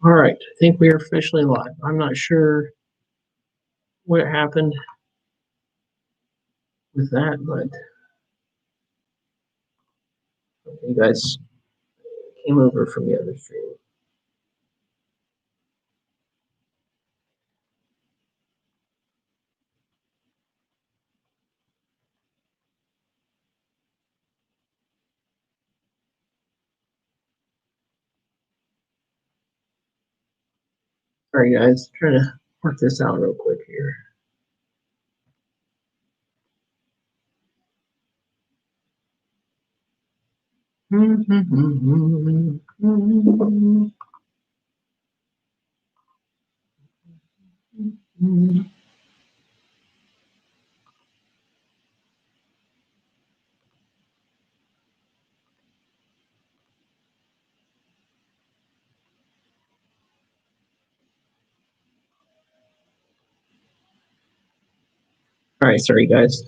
All right, I think we are officially live. I'm not sure what happened with that, but you guys came over from the other stream. All right, guys, trying to work this out real quick here. All right, sorry guys,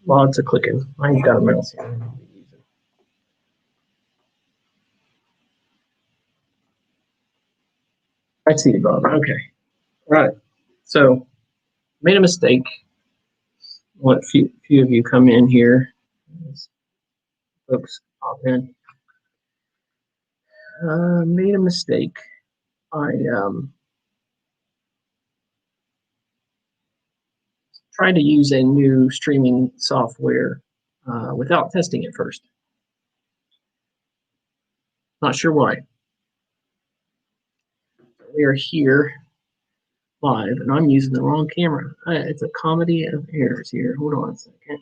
lots of clicking. I ain't got a mouse here. I see you, Bob. Okay, all right. So made a mistake. What few of you come in here? Folks pop in. Made a mistake. I tried to use a new streaming software without testing it first. Not sure why. We are here live, and I'm using the wrong camera. It's a comedy of errors here. Hold on a second.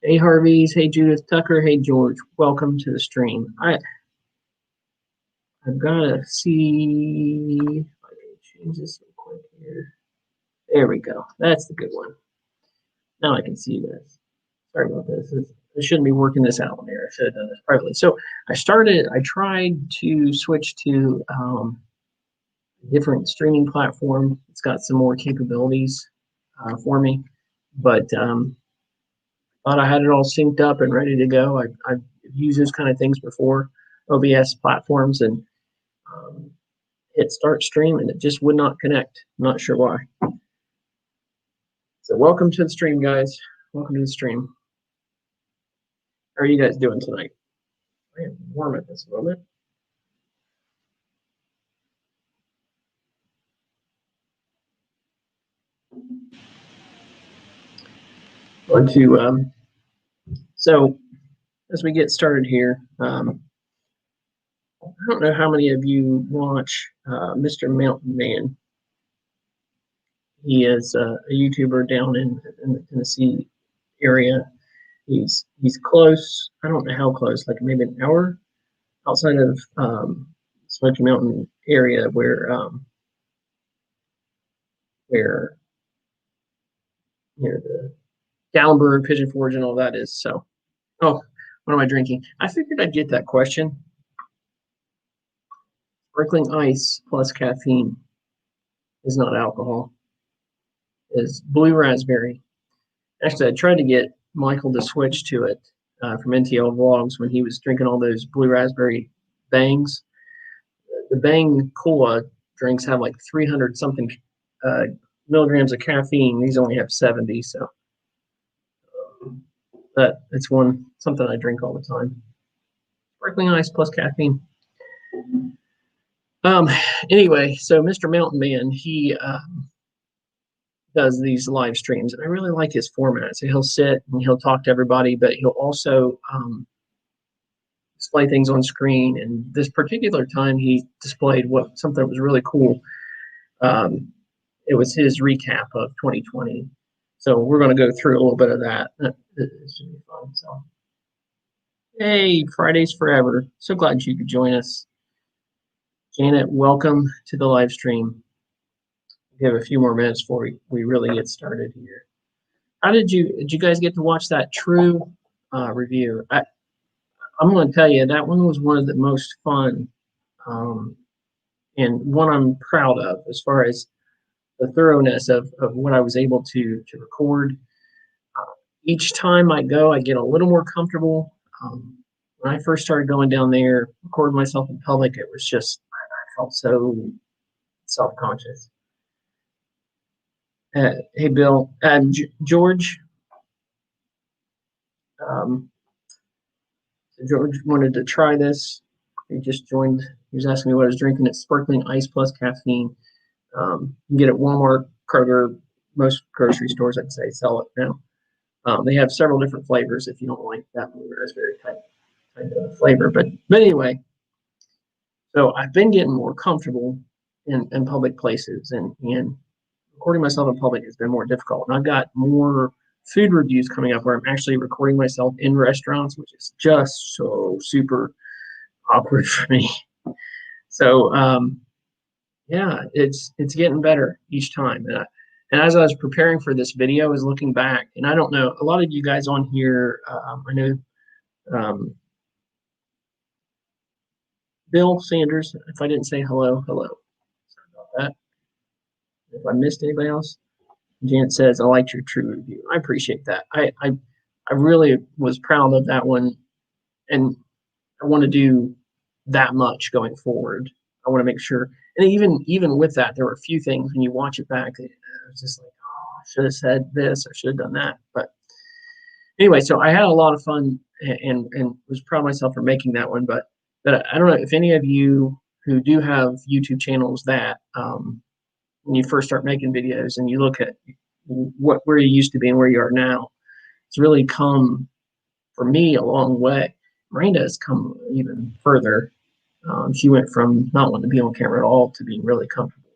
Hey Harvey's, hey Judith Tucker, hey George. Welcome to the stream. I've got to see if I can change this real quick here. There we go. That's the good one. Now I can see you guys. Sorry about this. I shouldn't be working this out there. I should have done this privately. So I tried to switch to a different streaming platform. It's got some more capabilities for me, but thought I had it all synced up and ready to go. I've used those kind of things before, OBS platforms, and hit start stream, and it just would not connect. I'm not sure why. So welcome to the stream, guys. Welcome to the stream. How are you guys doing tonight? I am warm at this moment. So as we get started here, I don't know how many of you watch Mr. Mountain Man. He is a YouTuber down in the Tennessee area. He's close. I don't know how close, like maybe an hour outside of Smoky Mountain area where the Gatlinburg, Pigeon Forge, and all that is. So, oh, what am I drinking? I figured I'd get that question. Sparkling ice plus caffeine is not alcohol. Is blue raspberry. Actually, I tried to get Michael to switch to it from NTL Vlogs when he was drinking all those blue raspberry bangs. The Bang Cola drinks have like 300 something milligrams of caffeine. These only have 70, so it's something I drink all the time. Sparkling ice plus caffeine. Anyway, so Mr. Mountain Man, he does these live streams, and I really like his format. So he'll sit and he'll talk to everybody, but he'll also display things on screen. And this particular time, he displayed something that was really cool. It was his recap of 2020. So we're going to go through a little bit of that. It should be fun. So, hey, Fridays Forever. So glad you could join us. Janet, welcome to the live stream. We have a few more minutes before we really get started here. Did you guys get to watch that True review? I'm going to tell you that one was one of the most fun and one I'm proud of as far as the thoroughness of what I was able to record. Each time I go, I get a little more comfortable. When I first started going down there, recording myself in public, it was just, I felt so self-conscious. Hey, Bill, George, um, George wanted to try this. He just joined. He was asking me what I was drinking. It's sparkling ice plus caffeine. You can get it at Walmart, Kroger, most grocery stores, I'd say, sell it now. They have several different flavors. If you don't like that one, it's very type of flavor. But anyway, so I've been getting more comfortable in public places, and recording myself in public has been more difficult. And I've got more food reviews coming up where I'm actually recording myself in restaurants, which is just so super awkward for me. So yeah, it's getting better each time. And as I was preparing for this video, I was looking back, and I don't know, a lot of you guys on here, I know Bill Sanders, if I didn't say hello, hello. Sorry about that. If I missed anybody else, Janet says, I liked your true review. I appreciate that. I really was proud of that one, and I want to do that much going forward. I want to make sure, and even with that, there were a few things when you watch it back, it was just like, oh, I should have said this or should have done that. But anyway, so I had a lot of fun and was proud of myself for making that one. But I don't know if any of you who do have YouTube channels that when you first start making videos and you look at where you used to be and where you are now, it's really come for me a long way. Miranda has come even further. She went from not wanting to be on camera at all to being really comfortable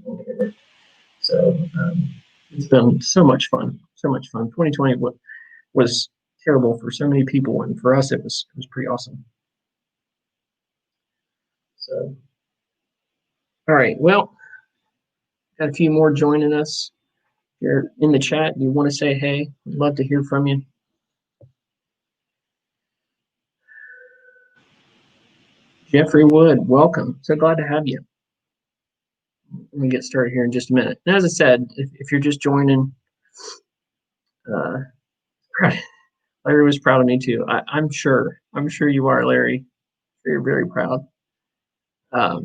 on camera. So it's been so much fun, so much fun. 2020 was terrible for so many people, and for us, it was pretty awesome. So, all right, well, got a few more joining us. If you're in the chat, you want to say hey, we'd love to hear from you. Jeffrey Wood, welcome. So glad to have you. Let me get started here in just a minute. And as I said, if you're just joining, Larry was proud of me too. I'm sure you are, Larry. You're very proud. But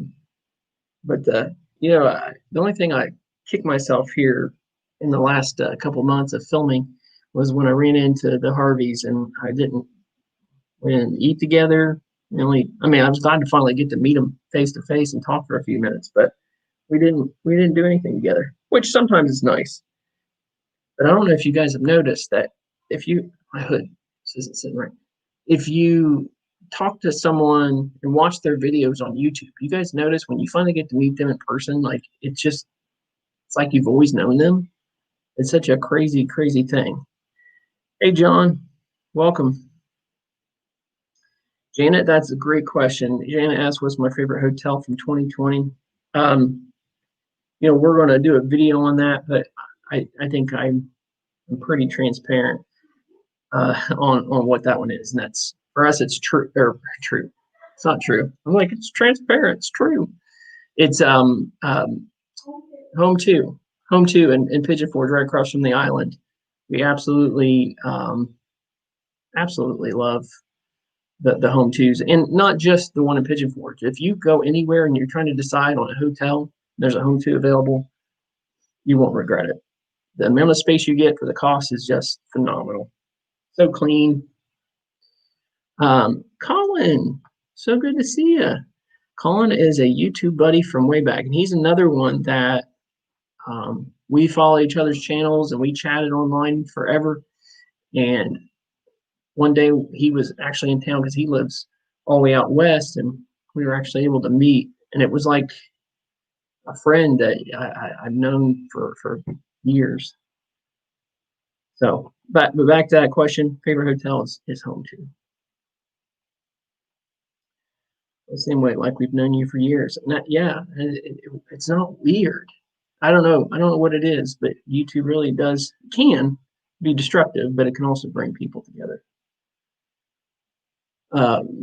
you know, the only thing I kicked myself here in the last couple months of filming was when I ran into the Harveys and we didn't eat together. I was glad to finally get to meet them face to face and talk for a few minutes, but we didn't do anything together, which sometimes is nice. But I don't know if you guys have noticed that my hood, this isn't sitting right. If you talk to someone and watch their videos on YouTube, you guys notice when you finally get to meet them in person, like it's like you've always known them. It's such a crazy, crazy thing. Hey, John, welcome. Janet, that's a great question. Janet asked, what's my favorite hotel from 2020? We're going to do a video on that, but I think I'm pretty transparent on what that one is, and that's for us. It's true. It's not true. I'm like, it's transparent. It's true. It's home two in Pigeon Forge, right across from the island. We absolutely love the home twos, and not just the one in Pigeon Forge. If you go anywhere and you're trying to decide on a hotel, there's a home two available, you won't regret it. The amount of space you get for the cost is just phenomenal. So clean. Colin, so good to see you. Colin is a YouTube buddy from way back, and he's another one that we follow each other's channels and we chatted online forever. And one day he was actually in town because he lives all the way out west, and we were actually able to meet. And it was like a friend that I've known for years. So, but back to that question, favorite hotel is home two. The same way, like we've known you for years. And it's not weird. I don't know what it is, but YouTube really can be destructive, but it can also bring people together.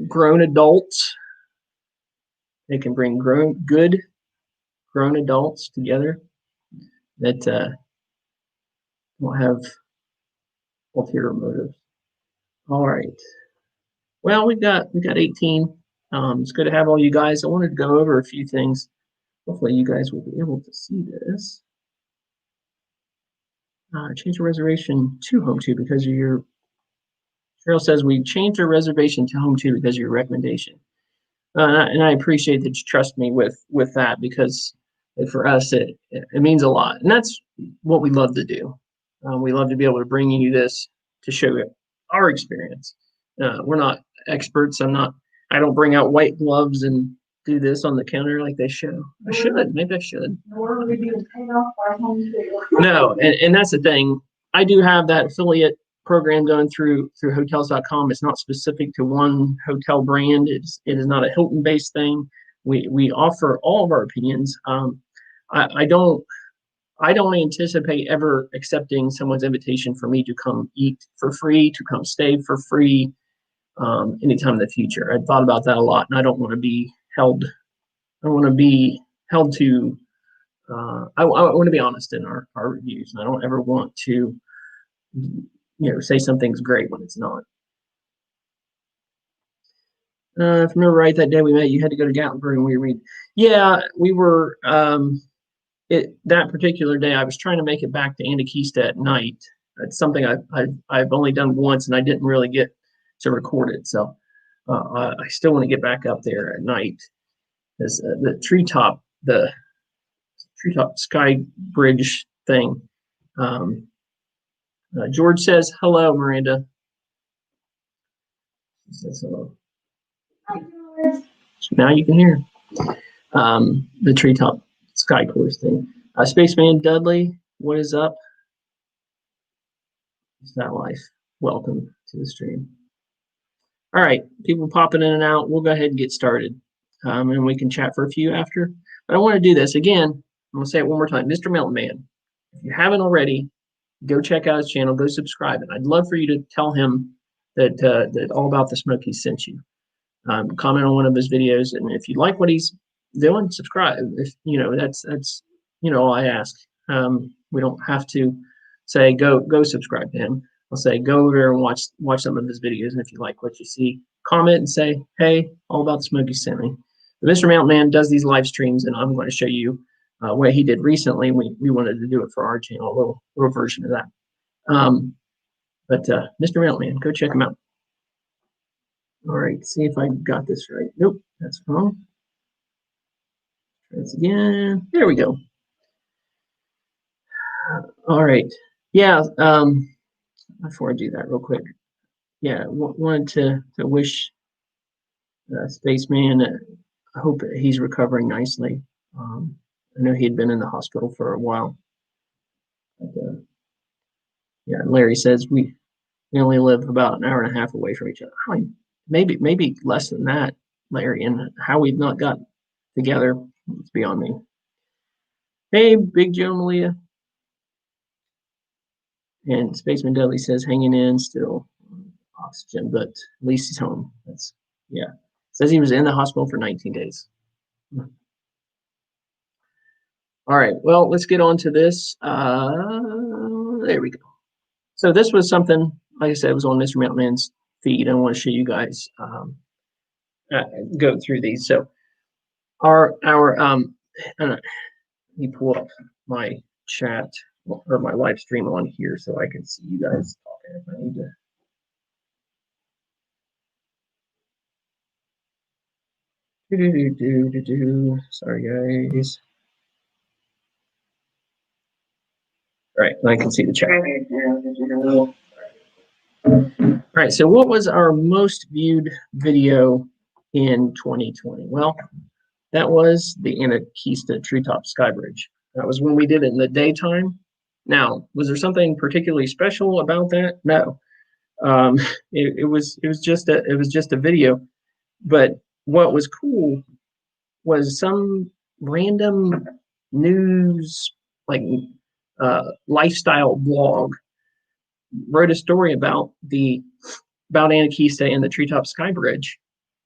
Grown adults, they can bring grown adults together. that don't have ulterior motives. All right. Well, we got 18. It's good to have all you guys. I wanted to go over a few things. Hopefully, you guys will be able to see this. Change the reservation to home 2 because of your. Cheryl says we changed our reservation to home 2 because of your recommendation. And I appreciate that you trust me with that because for us it means a lot, and that's what we love to do. We love to be able to bring you this to show you our experience. We're not experts. I don't bring out white gloves and do this on the counter like they show. I should. Maybe I should. No, and that's the thing. I do have that affiliate program going through hotels.com. It's not specific to one hotel brand. It is not a Hilton based thing. We offer all of our opinions. I don't anticipate ever accepting someone's invitation for me to come eat for free, to come stay for free anytime in the future. I've thought about that a lot, and I don't want to be held. I want to be held to. I want to be honest in our reviews, and I don't ever want to, say something's great when it's not. If I remember right, that day we met, you had to go to Gatlinburg and we read. Yeah, we were. That particular day, I was trying to make it back to Anakista at night. It's something I've only done once, and I didn't really get to record it. So I still want to get back up there at night. As the treetop sky bridge thing. George says hello, Miranda. She says hello. Hi, George. So now you can hear the treetop sky course thing. Spaceman Dudley, what is up? It's that life. Welcome to the stream. All right, people popping in and out. We'll go ahead and get started, and we can chat for a few after. But I want to do this again. I'm going to say it one more time. Mr. Mountain Man, if you haven't already, go check out his channel. Go subscribe. And I'd love for you to tell him that All About the Smokies sent you. Comment on one of his videos, and if you like what he's doing, subscribe. If that's all I ask. We don't have to say go subscribe to him. I'll say go over there and watch some of his videos, and if you like what you see, comment and say, hey, All About the Smokies sent me. But Mr. Mountain Man does these live streams, and I'm going to show you what he did recently. We wanted to do it for our channel, a little version of that. But Mr. Mountain Man, go check him out. All right, see if I got this right. Nope, that's wrong. Try this again. There we go. All right. Yeah. Before I do that, real quick. Yeah, wanted to wish Spaceman. I hope he's recovering nicely. I know he had been in the hospital for a while. But, yeah, Larry says we only live about an hour and a half away from each other. Maybe less than that, Larry, and how we've not got together, it's beyond me. Hey, Big Joe Malia. And Spaceman Dudley says hanging in still, oxygen, but at least he's home. Says he was in the hospital for 19 days. All right, well, let's get on to this. There we go. So this was something, like I said, it was on Mr. Mountain Man's feed. I want to show you guys go through these. So let me pull up my chat or my live stream on here so I can see you guys talking if I need to. Sorry, guys. All right, I can see the chat. All right, so what was our most viewed video in 2020? Well, that was the Anakista Treetop Sky Bridge. That was when we did it in the daytime. Now, was there something particularly special about that? No. It was just a video. But what was cool was some random news lifestyle blog wrote a story about Anakista and the Treetop Sky Bridge,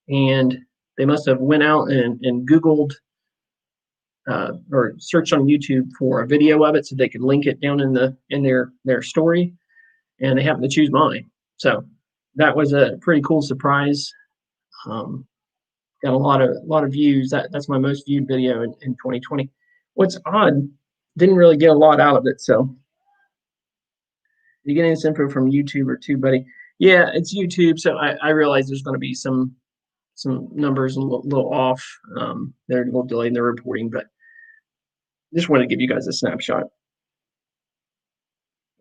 and they must have went out and Googled or searched on YouTube for a video of it so they could link it down in their story, and they happened to choose mine. So that was a pretty cool surprise. Got a lot of views. That's my most viewed video in 2020. What's odd, didn't really get a lot out of it. So you getting this info from YouTube or TubeBuddy? Yeah, it's YouTube. So I realize there's going to be some numbers a little off. They're a little delayed in their reporting, but just want to give you guys a snapshot.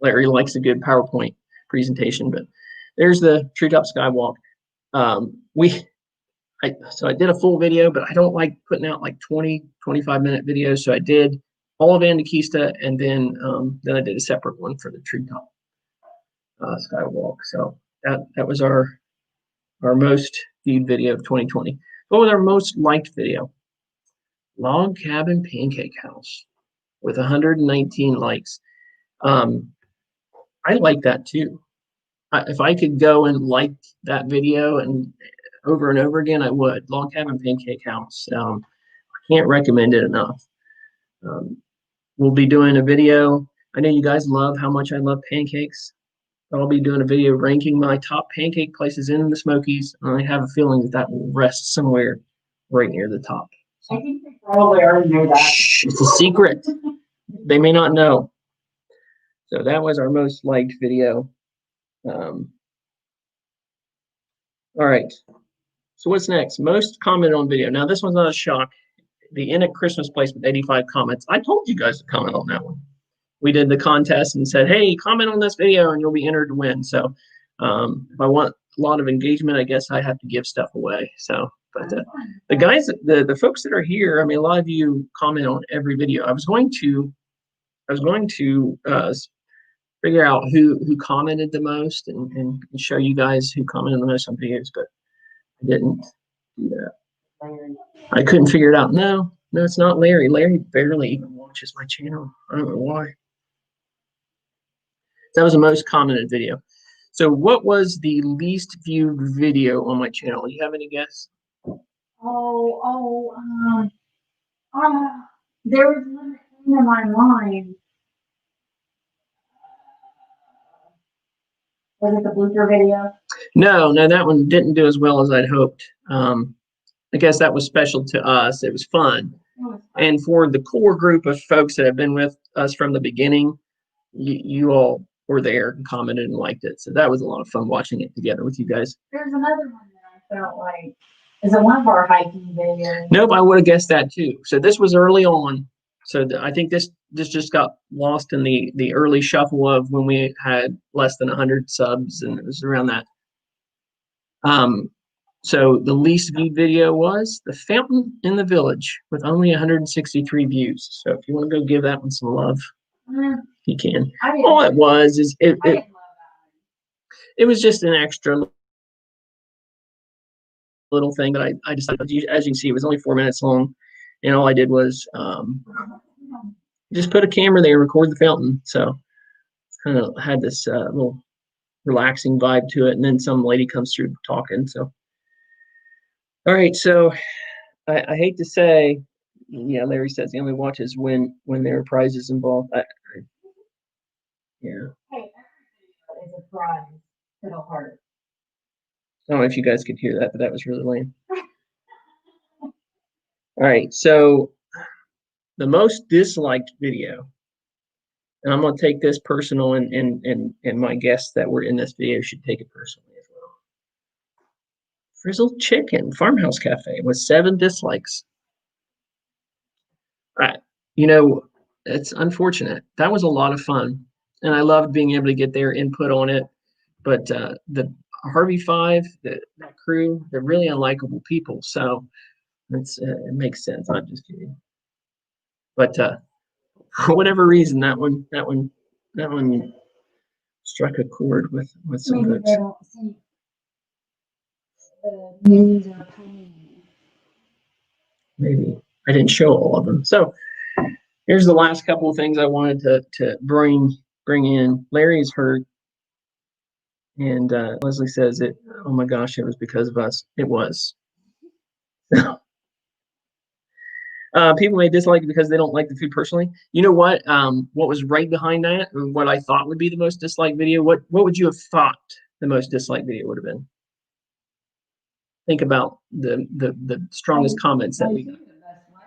Larry likes a good PowerPoint presentation, but there's the Treetop Skywalk. So I did a full video, but I don't like putting out like 20, 25-minute videos. So I did all of Andakista, and then I did a separate one for the Treetop Skywalk. So that was our most viewed video of 2020. What was our most liked video? Log Cabin Pancake House with 119 likes. I like that too. If I could go and like that video and over and over again, I would. Log Cabin Pancake House. I can't recommend it enough. We'll be doing a video. I know you guys love how much I love pancakes. I'll be doing a video ranking my top pancake places in the Smokies. And I have a feeling that will rest somewhere right near the top. I think they probably already know that. Shh, it's a secret. They may not know. So that was our most liked video. All right. So what's next? Most commented on video. Now this one's not a shock. The Inn at Christmas Place with 85 comments. I told you guys to comment on that one. We did the contest and said, hey, comment on this video and you'll be entered to win. So if I want a lot of engagement, I guess I have to give stuff away. So, but the guys, the folks that are here, I mean, a lot of you comment on every video. I was going to figure out who commented the most and show you guys who commented the most on videos, but I didn't do that. I couldn't figure it out. No, it's not Larry. Larry barely even watches my channel. I don't know why. That was the most commented video. So what was the least viewed video on my channel? You have any guess? There was one thing in my mind. Was it the blooper video? No, that one didn't do as well as I'd hoped. I guess that was special to us. It was fun. And for the core group of folks that have been with us from the beginning, you all were there and commented and liked it. So that was a lot of fun watching it together with you guys. There's another one that I felt like, is it one of our hiking videos? Nope, I would have guessed that too. So this was early on. So I think this just got lost in the early shuffle of when we had less than 100 subs, and it was around that. So the least viewed video was the fountain in the village with only 163 views. So if you want to go give that one some love, you can. All it was is it was just an extra little thing that I decided. As you can see, it was only 4 minutes long, and all I did was just put a camera there and record the fountain. So it's kind of had this little relaxing vibe to it, and then some lady comes through talking. So all right, so I hate to say, yeah, Larry says he only watches when there are prizes involved. Yeah. Hey, every video is a prize. It'll hurt. I don't know if you guys could hear that, but that was really lame. All right, so the most disliked video, and I'm going to take this personal, and my guests that were in this video should take it personally as well. Frizzled Chicken Farmhouse Cafe with 7 dislikes. It's unfortunate. That was a lot of fun, and I loved being able to get their input on it. But the Harvey Five, that crew, they're really unlikable people. So it makes sense. I'm just kidding. But for whatever reason, that one struck a chord with some folks. They don't see the news or Maybe I didn't show all of them. So here's the last couple of things I wanted to bring in. Larry's hurt, and Leslie says it. Oh my gosh, it was because of us. It was. People may dislike it because they don't like the food personally. You know what was right behind that, or what I thought would be the most disliked video? What would you have thought the most disliked video would have been? Think about the strongest comments that we got.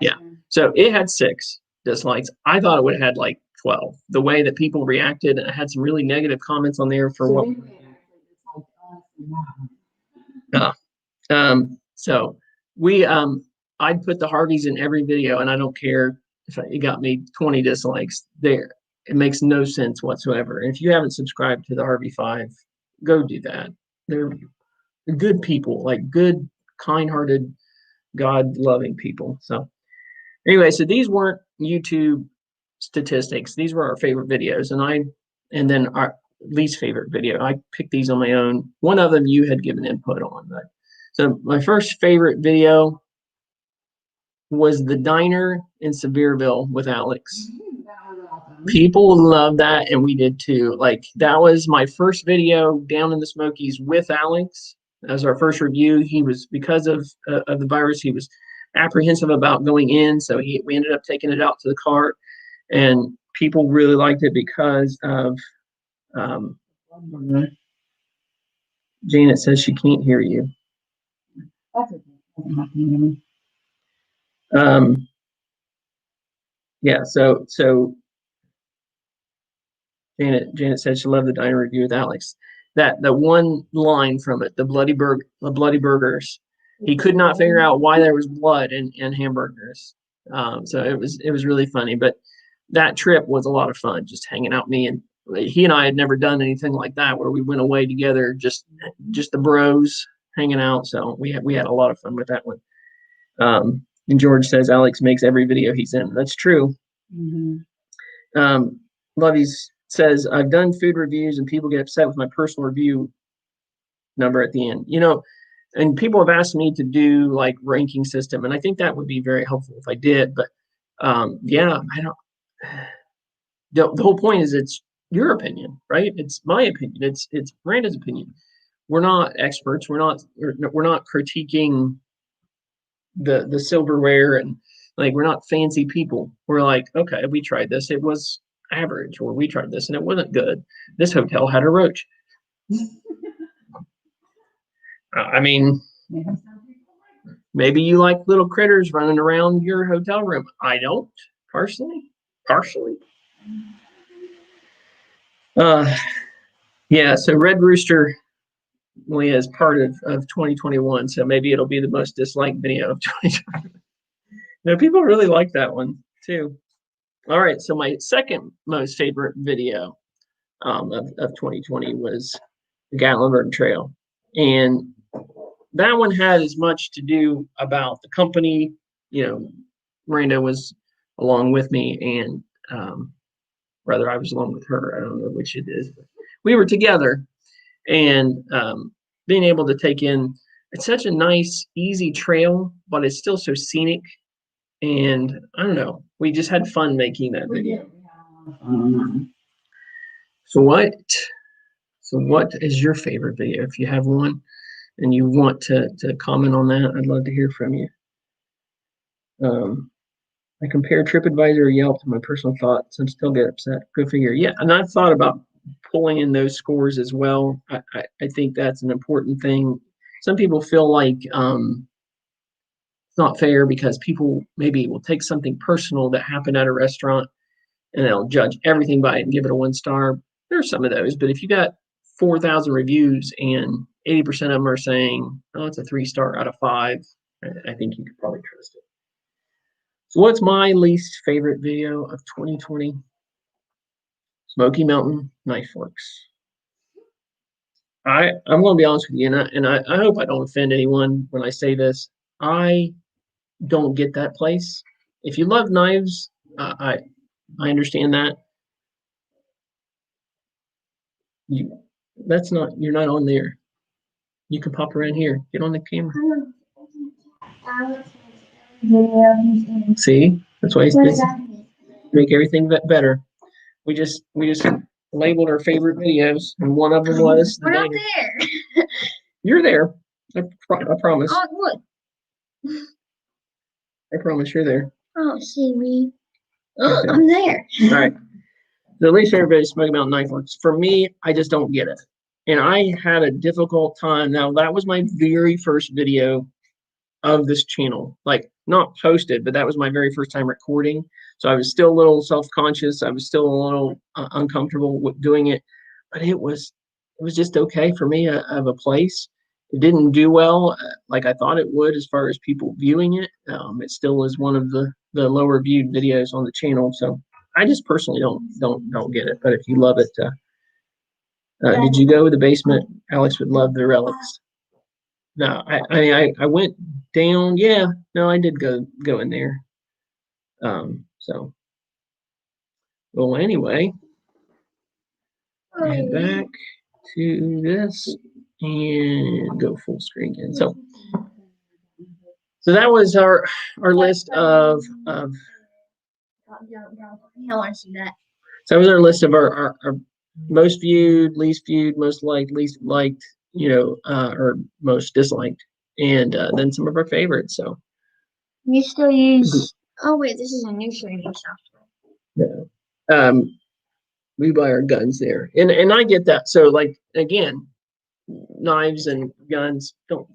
Yeah. So it had 6 dislikes. I thought it would have had like 12. The way that people reacted, I had some really negative comments on there for what. So I'd put the Harveys in every video, and I don't care if it got me 20 dislikes there. It makes no sense whatsoever. And if you haven't subscribed to the Harvey 5, go do that. They're good people, like good, kind-hearted, God-loving people. So anyway, so these weren't YouTube statistics. These were our favorite videos, and then our least favorite video. I picked these on my own. One of them you had given input on. So my first favorite video was the diner in Sevierville with Alex. People love that, and we did too. Like, that was my first video down in the Smokies with Alex. That was our first review. He was, because of the virus, he was apprehensive about going in, so we ended up taking it out to the cart, and people really liked it because of Janet says she can't hear you. Yeah, so Janet said she loved the diner review with Alex. That one line from it, the bloody burgers. He could not figure out why there was blood in hamburgers. So it was really funny. But that trip was a lot of fun, just hanging out. He and I had never done anything like that, where we went away together, just the bros hanging out. So we had a lot of fun with that one. And George says Alex makes every video he's in. That's true. Lovey's says, I've done food reviews and people get upset with my personal review number at the end. And people have asked me to do like ranking system, and I think that would be very helpful if I did. But yeah, I don't. The whole point is it's your opinion, right? It's my opinion. It's Miranda's opinion. We're not experts. We're not critiquing the silverware, and like, we're not fancy people. We're like, okay, we tried this, it was average, or we tried this and it wasn't good. This hotel had a roach. I mean, maybe you like little critters running around your hotel room. I don't, partially. Yeah, so Red Rooster is part of 2021, so maybe it'll be the most disliked video of 2020. People really like that one too. All right, so my second most favorite video of 2020 was the Gatlinburg Trail, and that one had as much to do about the company. Miranda was along with me, and rather, I was along with her. I don't know which it is, but we were together, and being able to take in. It's such a nice, easy trail, but it's still so scenic. And I don't know, we just had fun making that video. So what is your favorite video? If you have one and you want to comment on that, I'd love to hear from you. I compare TripAdvisor or Yelp to my personal thoughts and still get upset. Go figure. Yeah, and I've thought about pulling in those scores as well. I think that's an important thing. Some people feel like it's not fair because people maybe will take something personal that happened at a restaurant and they'll judge everything by it and give it a 1 star. There's some of those, but if you got 4,000 reviews and 80% of them are saying, oh, it's a 3-star out of 5, I think you could probably trust it. So what's my least favorite video of 2020? Smoky Mountain Knife Works. I'm going to be honest with you, and I hope I don't offend anyone when I say this. I don't get that place. If you love knives, I understand that. You're not on there. You can pop around here. Get on the camera. See, that's why he's make everything better. We just labeled our favorite videos, and one of them was. We're not there. You're there. I promise. Oh, look. I promise you're there. Oh, see me. Oh, Okay. I'm there. All right. The least favorite video is Smoky Mountain Knife Works. For me, I just don't get it. And I had a difficult time. Now, that was my very first video of this channel. Like, not posted, but that was my very first time recording. So I was still a little self-conscious. I was still a little uncomfortable with doing it. But it was just okay for me of a place. It didn't do well like I thought it would as far as people viewing it. It still is one of the lower viewed videos on the channel. So I just personally don't get it. But if you love it, did you go to the basement? Alex would love the relics. No, I went down. Yeah, no, I did go in there. So well, anyway, head back to this and go full screen again. So that was our list of I want to see that. so that was our list of our most viewed, least viewed, most liked, least liked, or most disliked, and then some of our favorites. So You still use. Oh wait, this is a new streaming software. yeah. We buy our guns there, and I get that. So like again, knives and guns don't.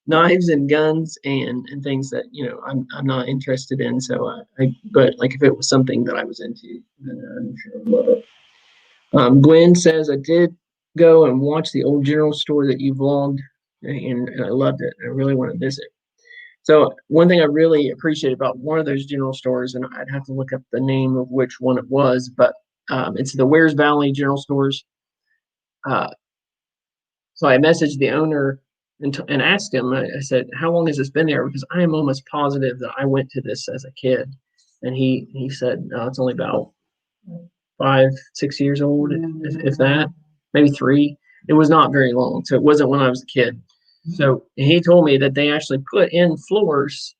Knives and guns and things that I'm not interested in. So but like if it was something that I was into, then I'm sure I'd love it. Gwen says I did go and watch the old general store that you vlogged, and I loved it. I really want to visit. So one thing I really appreciate about one of those general stores, and I'd have to look up the name of which one it was, but it's the Wares Valley General Stores. So I messaged the owner and asked him. I said, "How long has this been there?" Because I am almost positive that I went to this as a kid. And he said, "No, it's only about 5-6 years old, if that, maybe 3." It was not very long, so it wasn't when I was a kid. So he told me that they actually put in floors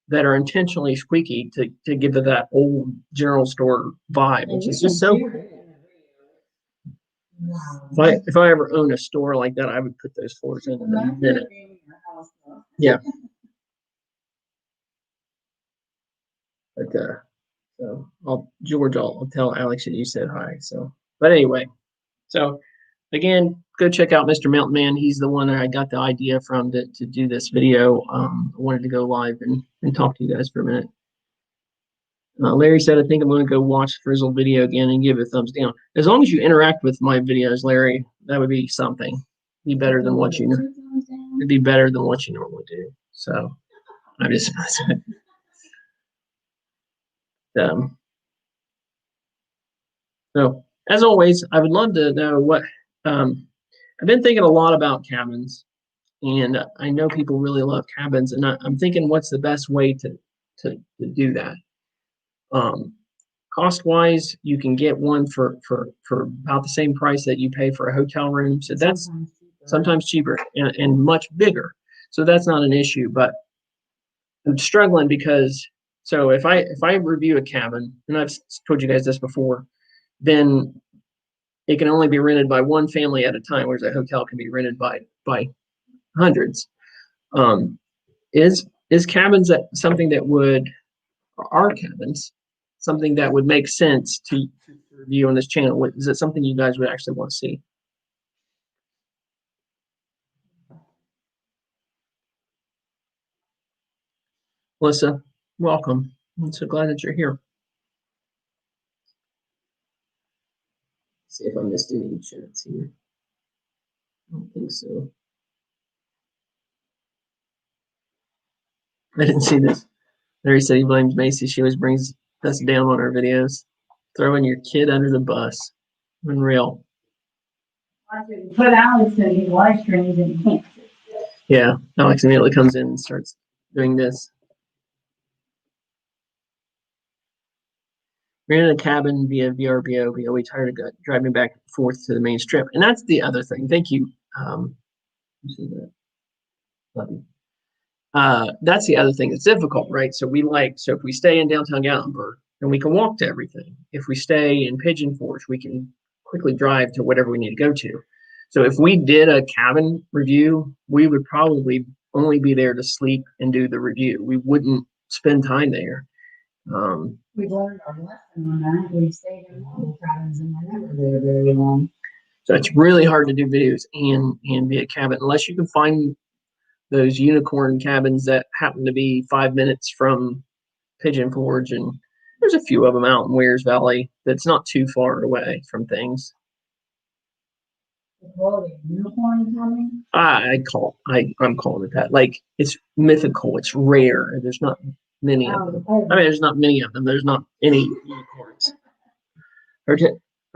that are intentionally squeaky to give it that old general store vibe, which is just so cool. If I ever own a store like that, I would put those floors in a minute. Yeah. But so George, I'll tell Alex that you said hi. So, but anyway, so again, go check out Mr. Mountain Man. He's the one that I got the idea from to do this video. I wanted to go live and talk to you guys for a minute. Larry said, I think I'm going to go watch Frizzle video again and give it a thumbs down. As long as you interact with my videos, Larry, that would be something. Be better than what you it'd be better than what you normally do. So I'm just so as always, I would love to know what I've been thinking a lot about cabins, and I know people really love cabins, and I'm thinking what's the best way to do that. Cost wise, you can get one for about the same price that you pay for a hotel room. So that's sometimes cheaper and much bigger. So that's not an issue. But I'm struggling because so if I review a cabin, and I've told you guys this before, then it can only be rented by one family at a time, whereas a hotel can be rented by hundreds. Is cabins that something that would, or are cabins something that would make sense to review on this channel? Is it something you guys would actually want to see? Melissa, welcome. I'm so glad that you're here. See if I missed any chats here. I don't think so. I didn't see this. Larry said he blames Macy. She always brings us down on our videos. Throwing your kid under the bus. Unreal. Put Alex in his live streams and he can't. Yeah, Alex immediately comes in and starts doing this. Rented a cabin via VRBO. Be always tired of driving back and forth to the main strip. And that's the other thing. Thank you. Love you. That's the other thing that's difficult, right? So if we stay in downtown Gatlinburg, then we can walk to everything. If we stay in Pigeon Forge, we can quickly drive to whatever we need to go to. So if we did a cabin review, we would probably only be there to sleep and do the review. We wouldn't spend time there. We learned our lesson on that. We stayed in log cabins and were never there very long. So it's really hard to do videos and be a cabin unless you can find those unicorn cabins that happen to be 5 minutes from Pigeon Forge, and there's a few of them out in Wears Valley that's not too far away from things. The quality of unicorn coming. I'm calling it that. Like, it's mythical, it's rare. There's not many of them. I mean, there's not many of them. There's not any unicorns. Or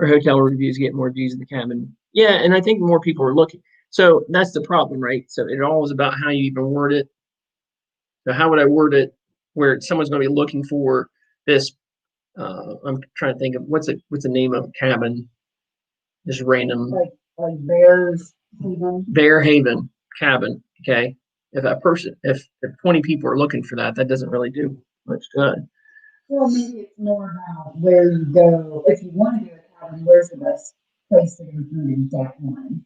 hotel reviews get more views of the cabin. Yeah, and I think more people are looking. So that's the problem, right? So it all is about how you even word it. So how would I word it where someone's going to be looking for this? I'm trying to think of what's the name of a cabin? Just random. Like Bears Haven. Bear Haven cabin. Okay, if 20 people are looking for that, that doesn't really do much good. Well, maybe it's more about where you go. If you want to do a cabin, where's the best place to go through in that one?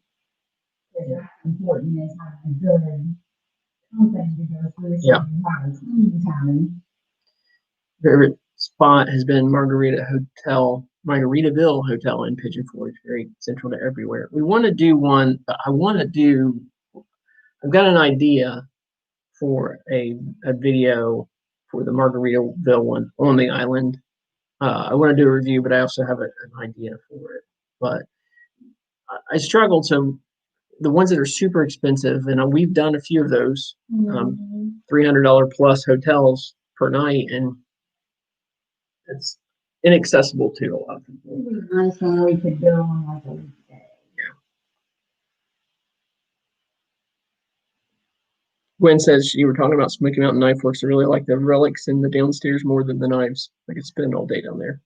Because that's important is having a good company to go through. So Yeah. you have a clean cabin. Favorite spot has been Margaritaville Hotel in Pigeon Forge, very central to everywhere. We want to do one. I've got an idea for a video for the Margaritaville one on the island. I want to do a review, but I also have an idea for it. But I struggled. So the ones that are super expensive, and we've done a few of those, $300 plus hotels per night, and it's inaccessible to a lot of people. It would be nice when we could go on like a weekday. Gwen says you were talking about Smoky Mountain Knife Works. I really like the relics in the downstairs more than the knives. I could spend all day down there.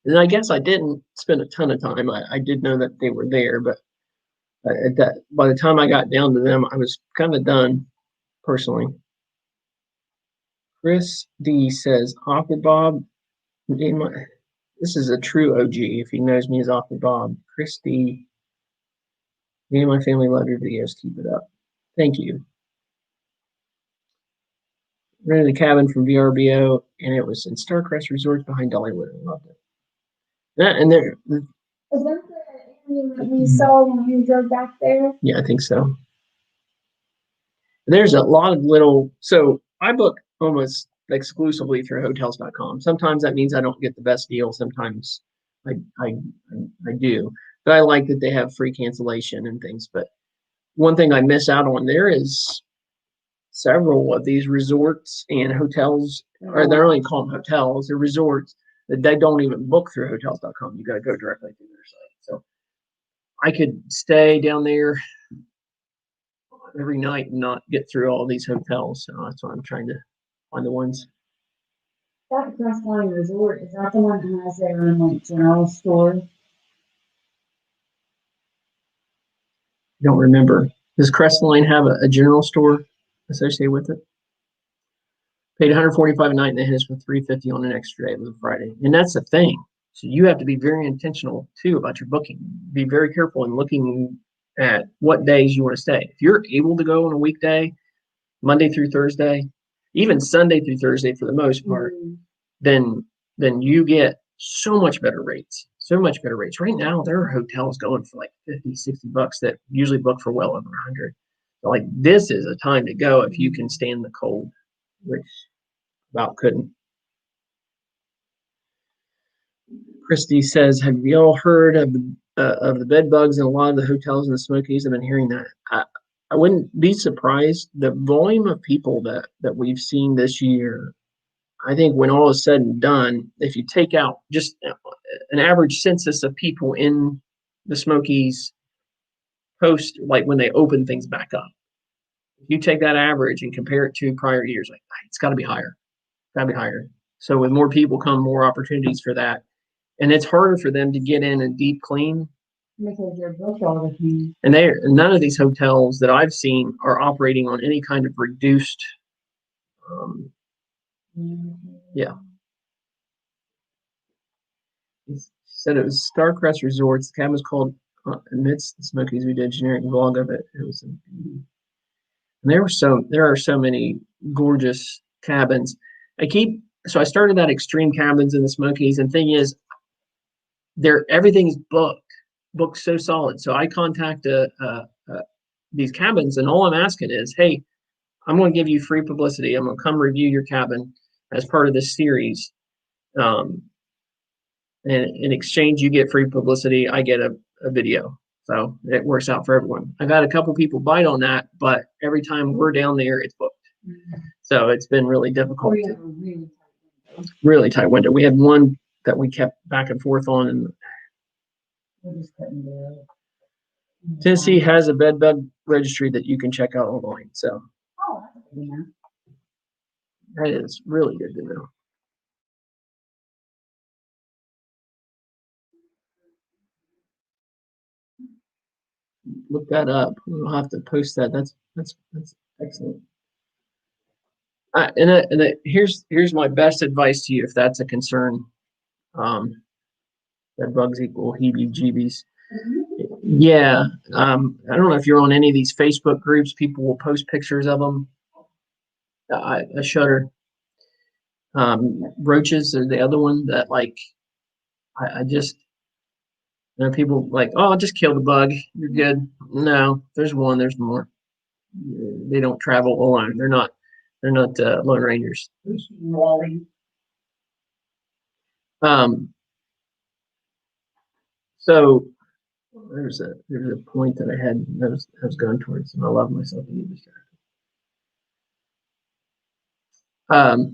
And I guess I didn't spend a ton of time. I did know that they were there, but by the time I got down to them, I was kind of done personally. Chris D says, Awkward Bob, this is a true OG if he knows me as Awkward Bob. Chris D, me and my family love your videos. Keep it up. Thank you. Rented a cabin from VRBO, and it was in Starcrest Resorts behind Dollywood. I loved it. And there. Is that the area that we saw when we drove back there? Yeah, I think so. There's a lot of little. So I book almost exclusively through hotels.com. Sometimes that means I don't get the best deal. Sometimes I do. But I like that they have free cancellation and things. But one thing I miss out on there is several of these resorts and hotels, or they're only called hotels, they're resorts that they don't even book through hotels.com. You got to go directly to their site. So I could stay down there every night and not get through all these hotels. So that's why I'm trying to find the ones. That Crestline Resort, is that the one that has their own like general store? Don't remember. Does Crestline have a general store associated with it? Paid $145 a night and they hit us with $350 on an extra day. It was a Friday. And that's the thing. So you have to be very intentional too about your booking. Be very careful in looking at what days you want to stay. If you're able to go on a weekday, Monday through Thursday, even Sunday through Thursday for the most part, then you get so much better rates. So much better rates. Right now, there are hotels going for like $50-$60 that usually book for well over 100. So like this is a time to go if you can stand the cold, which about couldn't. Christy says, have you all heard of the bed bugs in a lot of the hotels in the Smokies? I've been hearing that. I wouldn't be surprised. The volume of people that we've seen this year, I think when all is said and done, if you take out just an average census of people in the Smokies post, like when they open things back up, if you take that average and compare it to prior years, like it's got to be higher. Got to be higher. So with more people come more opportunities for that. And it's harder for them to get in and deep clean. Because they're booked all the time. And none of these hotels that I've seen are operating on any kind of reduced. Yeah. She said it was Starcrest Resorts. The cabin was called Amidst the Smokies. We did a generic vlog of it. It was And there are so many gorgeous cabins. So I started that extreme cabins in the Smokies, and thing is, everything's booked so solid. So I contact these cabins, and all I'm asking is, hey, I'm going to give you free publicity. I'm going to come review your cabin as part of this series. And in exchange, you get free publicity. I get a video. So it works out for everyone. I got a couple people bite on that, but every time we're down there, it's booked. So it's been really difficult. We have a really tight window. Really tight window. We had one that we kept back and forth on, and We just couldn't do it. Tennessee has a bed bug registry that you can check out online. So Oh, that's a good one. that is really good to know. Look that up. We'll have to post that. That's excellent. Here's my best advice to you if that's a concern. Bed bugs equal heebie-jeebies. Yeah. I don't know if you're on any of these Facebook groups. People will post pictures of them. I shudder. Roaches are the other one that I just people like, oh, I'll just kill the bug. You're good. No, there's one. There's more. They don't travel alone. They're not Lone Rangers. So there's a point that I was going towards, and I love myself to be distracted. But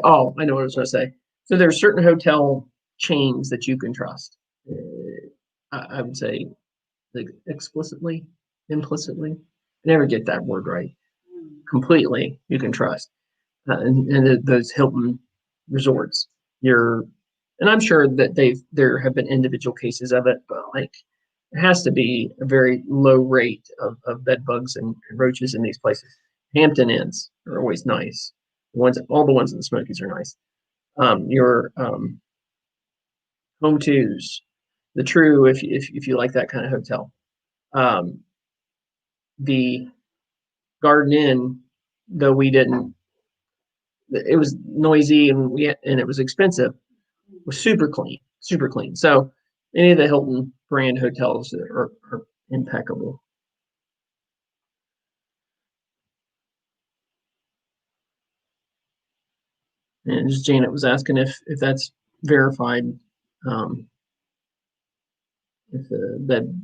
I know what I was going to say. So there's certain hotel chains that you can trust. I would say like explicitly, implicitly. I never get that word right. Completely, you can trust. And those Hilton resorts, and I'm sure that there have been individual cases of it, but like it has to be a very low rate of bed bugs and roaches in these places. Hampton Inns are always nice. All the ones in the Smokies are nice. Your Home Twos, the True, if you like that kind of hotel. The Garden Inn, though we didn't, it was noisy and it was expensive, was super clean, super clean. So any of the Hilton brand hotels are impeccable. And just Janet was asking if that's verified, if the bed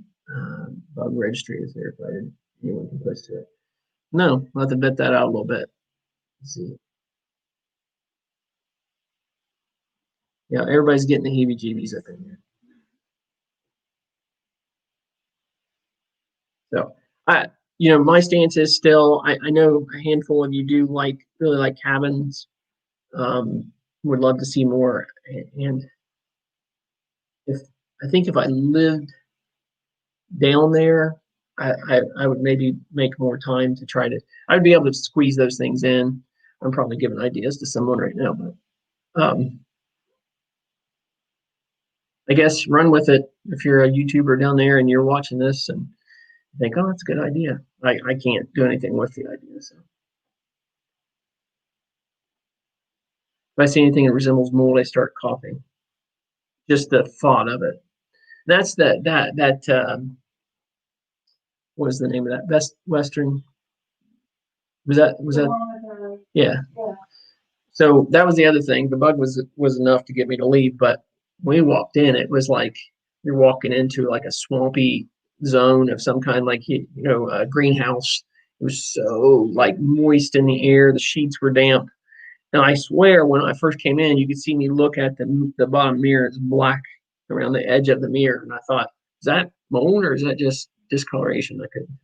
bug registry is verified, anyone can post to it. No, I'll have to vet that out a little bit. Let's see. Yeah, everybody's getting the heebie-jeebies up in here. So my stance is still, I know a handful of you do really like cabins. Would love to see more. And I think if I lived down there, I would maybe make more time to I would be able to squeeze those things in. I'm probably giving ideas to someone right now, but I guess run with it. If you're a YouTuber down there and you're watching this and think, oh, that's a good idea. I can't do anything with the idea. So if I see anything that resembles mold, I start coughing. Just the thought of it. That's what is the name of that? Best Western. Was that yeah. So that was the other thing. The bug was enough to get me to leave, but when we walked in, it was like you're walking into like a swampy zone of some kind, like a greenhouse. It was so like moist in the air. The sheets were damp. And I swear, when I first came in, you could see me look at the bottom mirror. It's black around the edge of the mirror, and I thought, is that mold or is that just discoloration? I couldn't.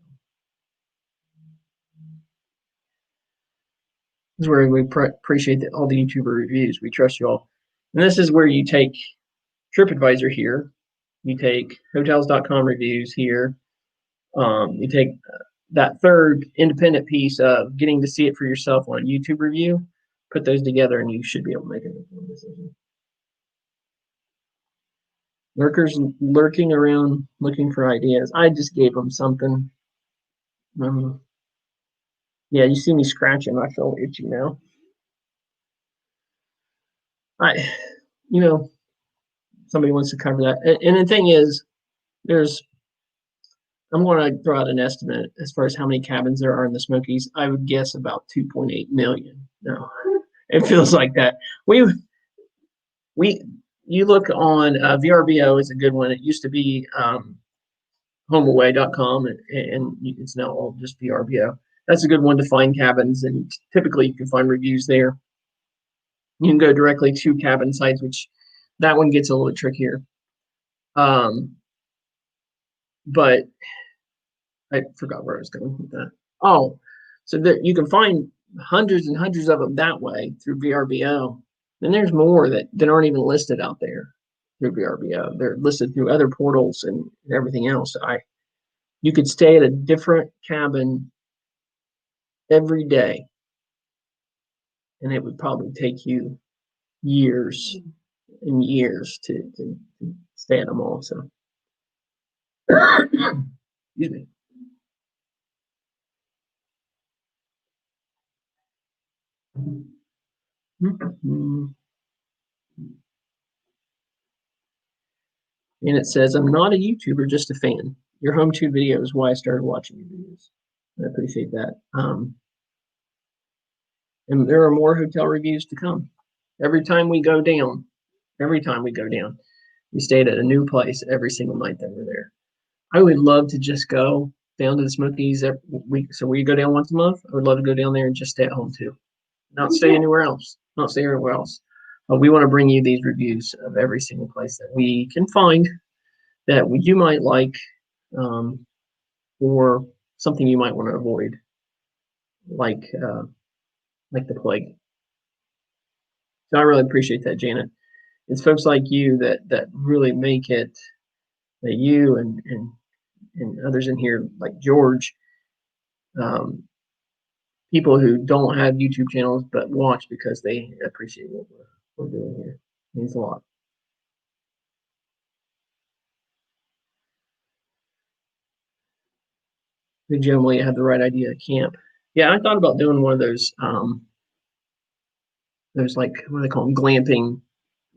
This is where we appreciate all the YouTuber reviews. We trust you all. And this is where you take TripAdvisor here. You take hotels.com reviews here. You take that third independent piece of getting to see it for yourself on a YouTube review. Put those together, and you should be able to make an informed decision. Lurkers lurking around looking for ideas. I just gave them something. Yeah, you see me scratching. I feel itchy now. I, you know, somebody wants to cover that. And the thing is, I'm going to throw out an estimate as far as how many cabins there are in the Smokies. I would guess about 2.8 million. No, it feels like that. We, you look on VRBO is a good one. It used to be homeaway.com, and it's now all just VRBO. That's a good one to find cabins, and typically you can find reviews there. You can go directly to cabin sites, which that one gets a little trickier. But I forgot where I was going with that. Oh, so that you can find hundreds and hundreds of them that way through VRBO. And there's more that aren't even listed out there through VRBO. They're listed through other portals and everything else. You could stay at a different cabin every day, and it would probably take you years and years to stay at them all. So, excuse me. And it says, I'm not a YouTuber, just a fan. Your home tube video is why I started watching your videos. I appreciate that. And there are more hotel reviews to come. Every time we go down, we stayed at a new place every single night that we're there. I would love to just go down to the Smokies every week. So we go down once a month. I would love to go down there and just stay at home too. Not stay anywhere else. Not stay anywhere else. But we want to bring you these reviews of every single place that we can find that you might like, or something you might want to avoid, like the plague. So I really appreciate that, Janet. It's folks like you that really make it, that you and others in here like George, people who don't have YouTube channels but watch because they appreciate what we're doing here. It means a lot. We generally have the right idea at camp. Yeah, I thought about doing one of those like, what do they call them, glamping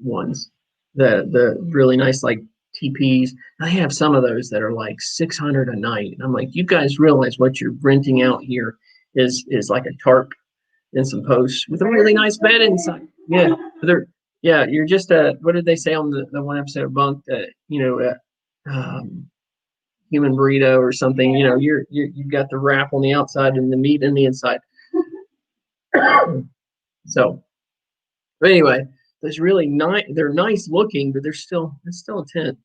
ones. The really nice like TPs. I have some of those that are like 600 a night. And I'm like, you guys realize what you're renting out here is like a tarp and some posts with a really nice bed inside. Yeah, yeah, you're just what did they say on the one episode of Bunk that human burrito or something? You know, you've got the wrap on the outside and the meat in the inside. So, but anyway, there's really nice. They're nice looking, but it's still a tent.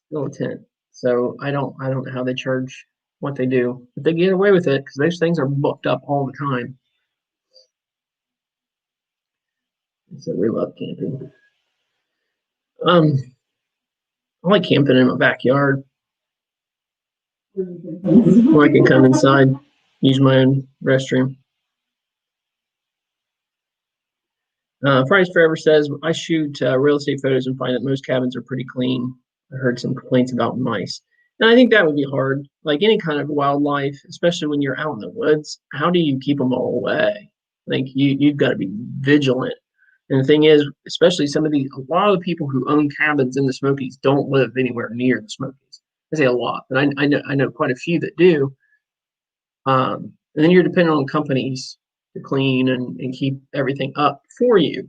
Still a tent. So I don't know how they charge what they do, but they get away with it because those things are booked up all the time. So we love camping. I like camping in my backyard. Or I can come inside, use my own restroom. Fries Forever says, I shoot real estate photos and find that most cabins are pretty clean. I heard some complaints about mice. And I think that would be hard. Like any kind of wildlife, especially when you're out in the woods, how do you keep them all away? Like you've got to be vigilant. And the thing is, especially a lot of the people who own cabins in the Smokies don't live anywhere near the Smokies. I say a lot, but I know quite a few that do. And then you're dependent on companies to clean and keep everything up for you.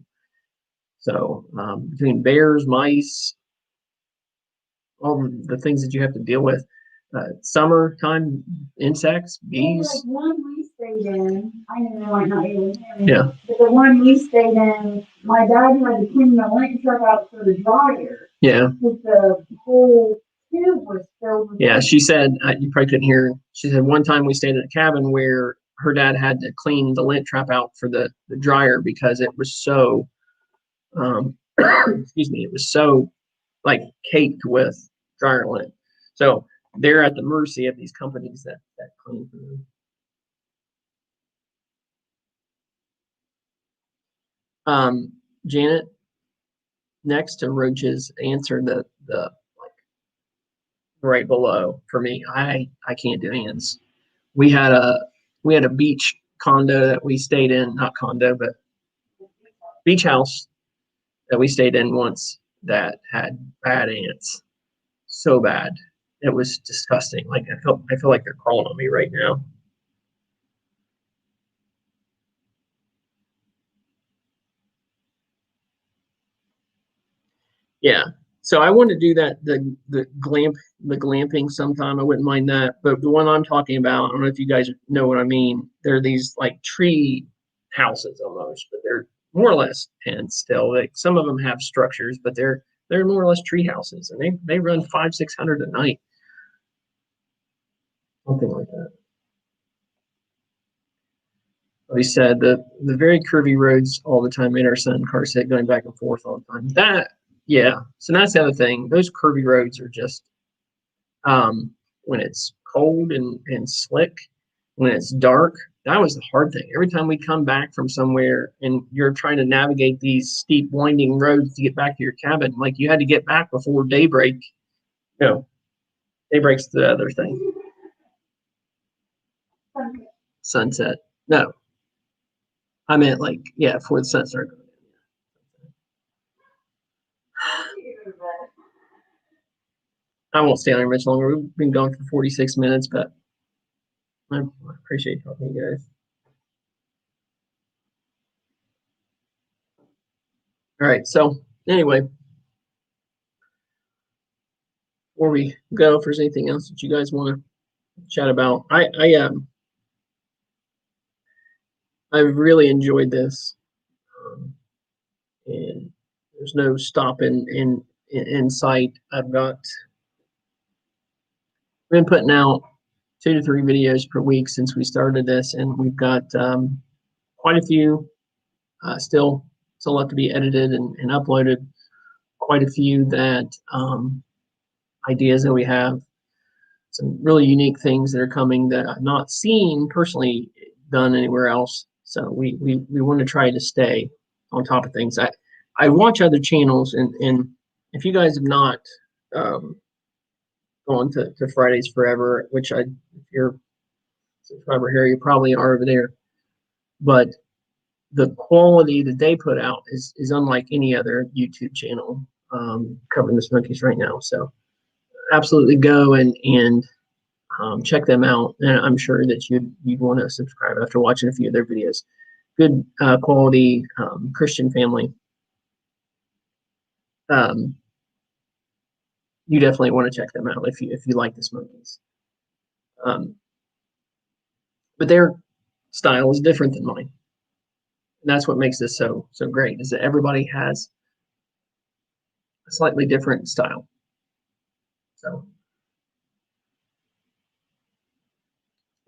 So between bears, mice, all the things that you have to deal with, summertime insects, bees. Like one we stayed in, I know they might not be able to hear me. Yeah. But the one we stayed in, my dad had to clean the link truck out for the dryer. Yeah. Because the whole tube was filled with. Yeah, she said, you probably couldn't hear. She said one time we stayed at a cabin where her dad had to clean the lint trap out for the dryer because it was so, excuse me, it was so like caked with dryer lint. So they're at the mercy of these companies that clean for them. Janet, next to roaches, answer the like right below for me. I can't do ants. We had a beach condo that we stayed in, not condo, but beach house that we stayed in once that had bad ants. So bad. It was disgusting. Like I feel like they're crawling on me right now. Yeah. So I want to do that the glamping sometime. I wouldn't mind that. But the one I'm talking about, I don't know if you guys know what I mean. They're these like tree houses almost, but they're more or less tents still. Like some of them have structures, but they're more or less tree houses, and they run 500-600 a night, something like that. Like I said, the very curvy roads all the time made our son car sick going back and forth all the time. That yeah. So that's the other thing. Those curvy roads are just when it's cold and slick, when it's dark, that was the hard thing. Every time we come back from somewhere and you're trying to navigate these steep, winding roads to get back to your cabin, like you had to get back before daybreak. No, daybreak's the other thing. Sunset. No, I meant like, yeah, before the sun started going down. I won't stay on here much longer. We've been going for 46 minutes, but I appreciate talking to you guys. All right. So anyway, before we go, if there's anything else that you guys want to chat about, I really enjoyed this, and there's no stop in sight. I've been putting out 2 to 3 videos per week since we started this, and we've got quite a few still left to be edited and uploaded. Quite a few that ideas that we have, some really unique things that are coming that I've not seen personally done anywhere else. So we want to try to stay on top of things. I watch other channels, and if you guys have not gone to Fridays Forever, which if you're a subscriber here, you probably are over there, but the quality that they put out is unlike any other YouTube channel covering the Smokies right now. So absolutely go and check them out, and I'm sure that you'd want to subscribe after watching a few of their videos. Good quality Christian family. You definitely want to check them out if you like the Smokies. But their style is different than mine. And that's what makes this so great, is that everybody has a slightly different style. So,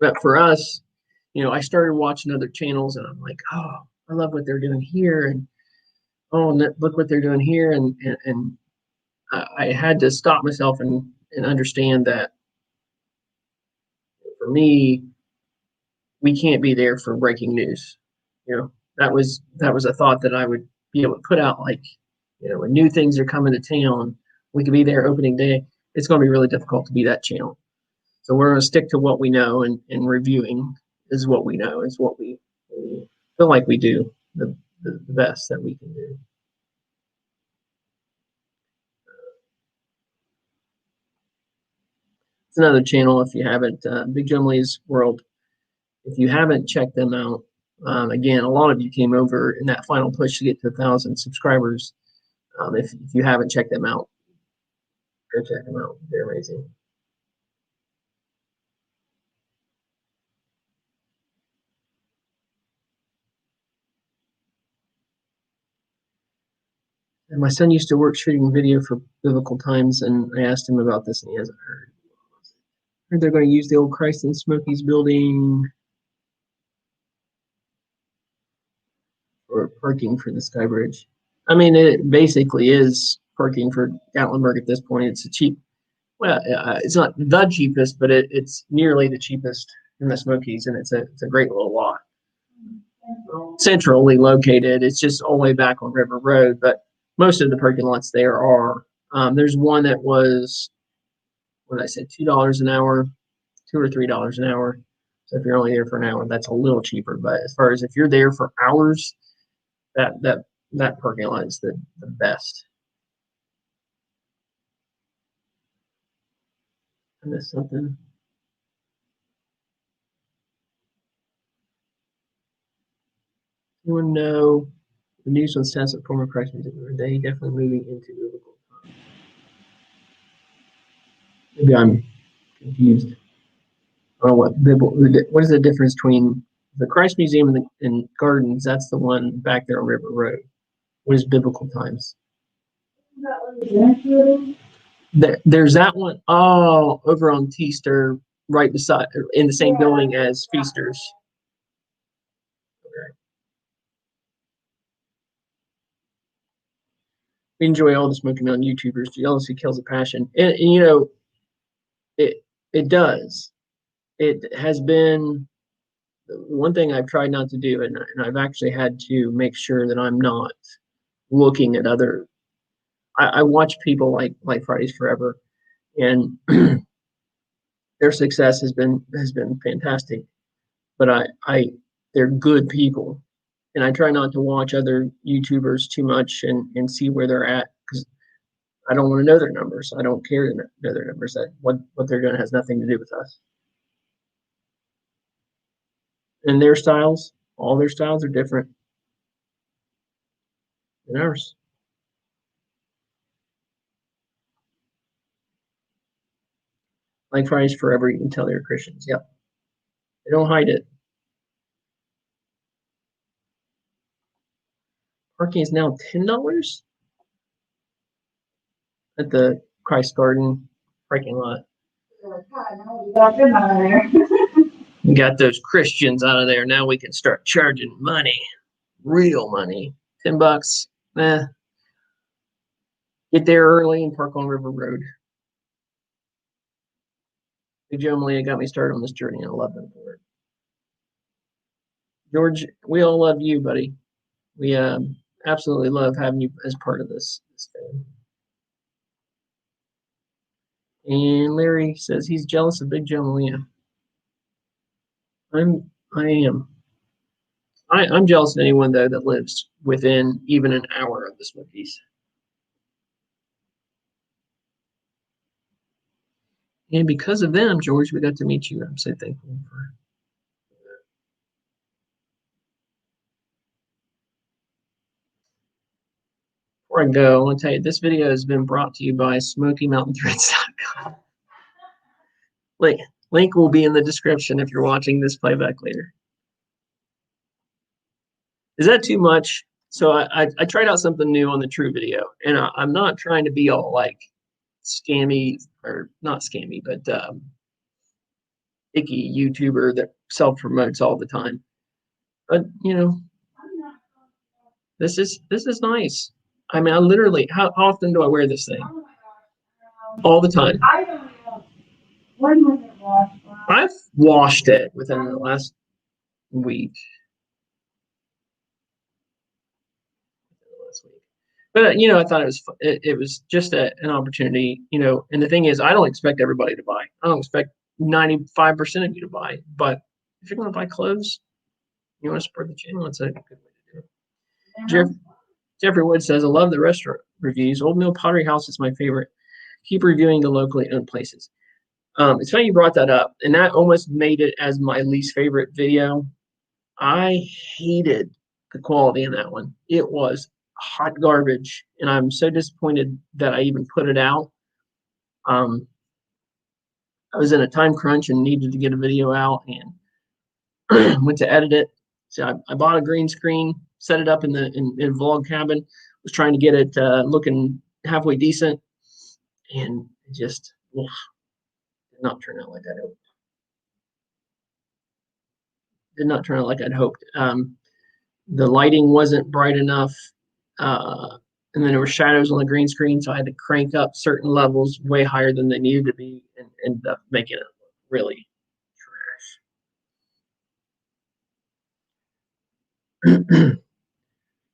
but for us, I started watching other channels, and I'm like, oh, I love what they're doing here, and oh, look what they're doing here, and I had to stop myself and understand that for me, we can't be there for breaking news. That was a thought that I would be able to put out, like, when new things are coming to town, we could be there opening day. It's going to be really difficult to be that channel. So we're going to stick to what we know, and reviewing is what we know, is what we feel like we do the best that we can do. It's another channel if you haven't, Big Jumley's World. If you haven't checked them out, again, a lot of you came over in that final push to get to 1,000 subscribers. If you haven't checked them out, go check them out. They're amazing. And my son used to work shooting video for Biblical Times, and I asked him about this, and he hasn't heard. I heard they're going to use the old Christ and Smokies building for parking for the Sky Bridge. I mean, it basically is parking for Gatlinburg at this point. It's it's not the cheapest, but it's nearly the cheapest in the Smokies, and it's a great little lot. Centrally located. It's just all the way back on River Road, but most of the parking lots there are. There's one that was what did I say, $2 an hour, $2 or $3 an hour. So if you're only there for an hour, that's a little cheaper. But as far as if you're there for hours, that parking lot is the best. I missed something. Anyone know the news on stats of former Christ music? Are they definitely moving into biblical times? Maybe I'm confused. I don't know what is the difference between the Christ Museum and Gardens? That's the one back there on River Road. What is biblical times? There's that one. Oh, over on Teaster, right beside, in the same building as Feasters. Okay. We enjoy all the Smoky Mountain YouTubers. Jealousy kills a passion, and you know, it does. It has been one thing I've tried not to do, and I've actually had to make sure that I'm not looking at other. I watch people like Fridays Forever, and their success has been fantastic. But they're good people, and I try not to watch other YouTubers too much and see where they're at because I don't want to know their numbers. I don't care to know their numbers. That what they're doing has nothing to do with us. And their styles, all their styles are different than ours. Like Fridays Forever, you can tell they're Christians. Yep. They don't hide it. Parking is now $10 at the Christ Garden parking lot. We got those Christians out of there. Now we can start charging money, real money. $10. Get there early and park on River Road. Big Joe Malia got me started on this journey, and I love them for it. George, we all love you, buddy. We absolutely love having you as part of this thing. And Larry says he's jealous of Big Joe Malia. I am. I'm jealous of anyone though that lives within even an hour of the Smokies. And because of them, George, we got to meet you. I'm so thankful for that. Before I go, I want to tell you this video has been brought to you by SmokyMountainThreads.com. Link will be in the description if you're watching this playback later. Is that too much? So I tried out something new on the True video, and I'm not trying to be all like scammy, or not scammy, but icky YouTuber that self-promotes all the time. But you know, this is nice. I mean, I literally, how often do I wear this thing? All the time. I don't know. When was it washed? I've washed it within the last week. But you know, I thought it was just an opportunity, you know. And the thing is, I don't expect everybody to buy. I don't expect 95% of you to buy. But if you're going to buy clothes, you want to support the channel, it's a good way to do it. Jeffrey Wood says, I love the restaurant reviews. Old Mill Pottery House is my favorite. Keep reviewing the locally owned places. It's funny you brought that up, and that almost made it as my least favorite video. I hated the quality in that one. It was hot garbage, and I'm so disappointed that I even put it out. I was in a time crunch and needed to get a video out, and went to edit it. So I bought a green screen, set it up in vlog cabin, was trying to get it looking halfway decent, and it just did not turn out like I'd hoped. Did not turn out like I'd hoped. The lighting wasn't bright enough, and then there were shadows on the green screen, so I had to crank up certain levels way higher than they needed to be, and ended up making it really trash.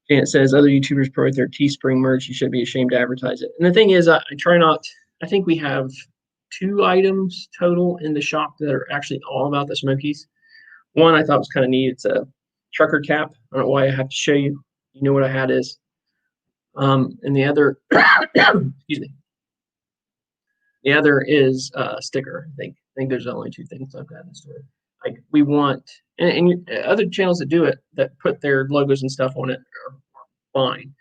It says other YouTubers promote their Teespring merch. You should be ashamed to advertise it. And the thing is, I try not. I think we have 2 items total in the shop that are actually all about the Smokies. One I thought was kind of neat. It's a trucker cap. I don't know why I have to show you. You know what a hat is. And the other, excuse me. The other is a sticker. I think there's only 2 things like that in the store. Like we want, and other channels that do it, that put their logos and stuff on it are fine.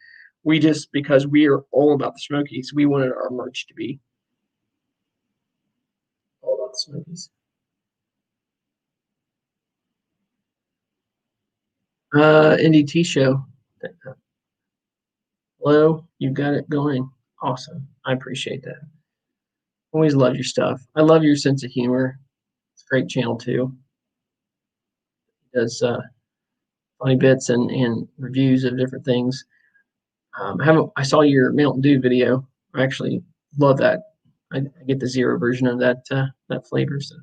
We just, because we are all about the Smokies, we wanted our merch to be all about the Smokies. NDT show. Hello, you got it going. Awesome. I appreciate that. Always love your stuff. I love your sense of humor. It's a great channel too. It does funny bits and reviews of different things. I saw your Mountain Dew video. I actually love that. I get the zero version of that flavor. So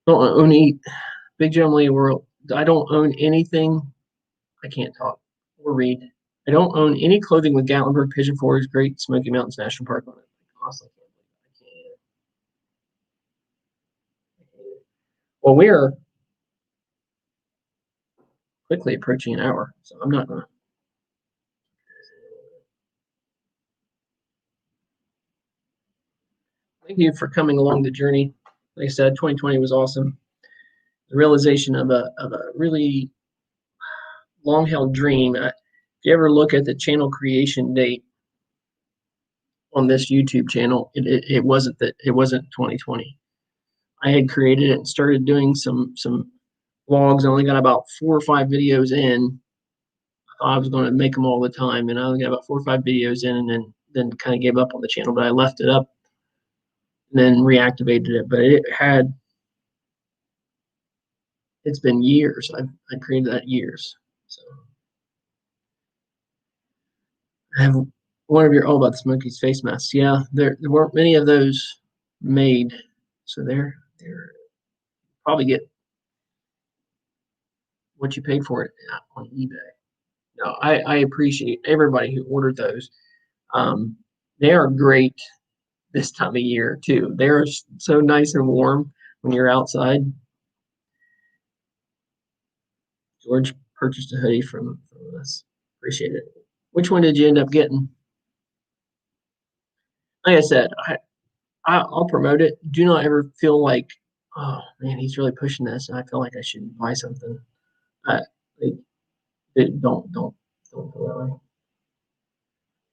don't own eat Big Jim Lee World. I don't own anything. I can't talk or read. I don't own any clothing with Gatlinburg Pigeon Forge Great Smoky Mountains National Park on it. Honestly, I can't. Well, we are quickly approaching an hour, so I'm not gonna. Thank you for coming along the journey. Like I said, 2020 was awesome. The realization of a really long held dream. If you ever look at the channel creation date on this YouTube channel, it wasn't 2020. I had created it and started doing some vlogs. I only got about 4 or 5 videos in. I was going to make them all the time, and I only got about 4 or 5 videos in, and then kind of gave up on the channel. But I left it up and then reactivated it. But it's been years. I created that years. So I have one of your all about the Smokies face masks. Yeah, there weren't many of those made, so they're probably get what you paid for it on eBay. No, I appreciate everybody who ordered those. They are great this time of year too. They're so nice and warm when you're outside. George purchased a hoodie from us. Appreciate it. Which one did you end up getting? Like I said, I'll promote it. Do not ever feel like, oh man, he's really pushing this, and I feel like I should buy something. Don't feel that way.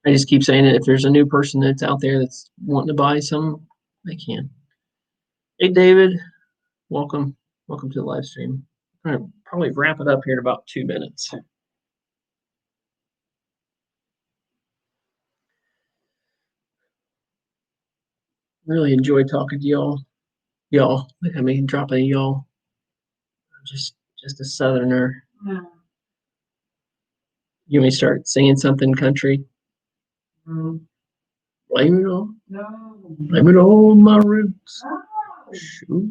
I just keep saying it. If there's a new person that's out there that's wanting to buy some, they can. Hey, David, welcome to the live stream. I'm gonna probably wrap it up here in about 2 minutes. Really enjoy talking to y'all. Look at me dropping y'all. I'm just a southerner. No. You may start singing something country. No. Blame it all. No. Blame it all on my roots. Oh. Shoot.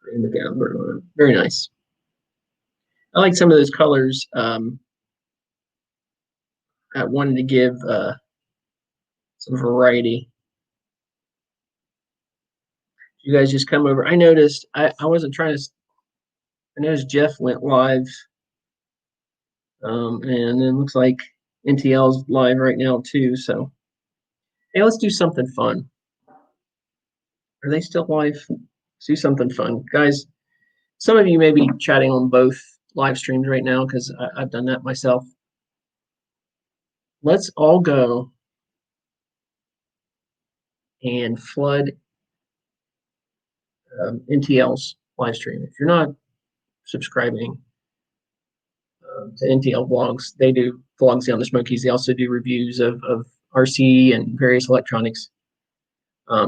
Green the Gatlinburg on it. Very nice. I like some of those colors. I wanted to give some variety. You guys just come over. I noticed I wasn't trying to. I noticed Jeff went live, and then it looks like NTL's live right now too. So, hey, let's do something fun. Are they still live? Let's do something fun, guys. Some of you may be chatting on both live streams right now because I've done that myself. Let's all go and flood NTL's live stream. If you're not subscribing to NTL vlogs, they do vlogs on the Smokies. They also do reviews of RC and various electronics.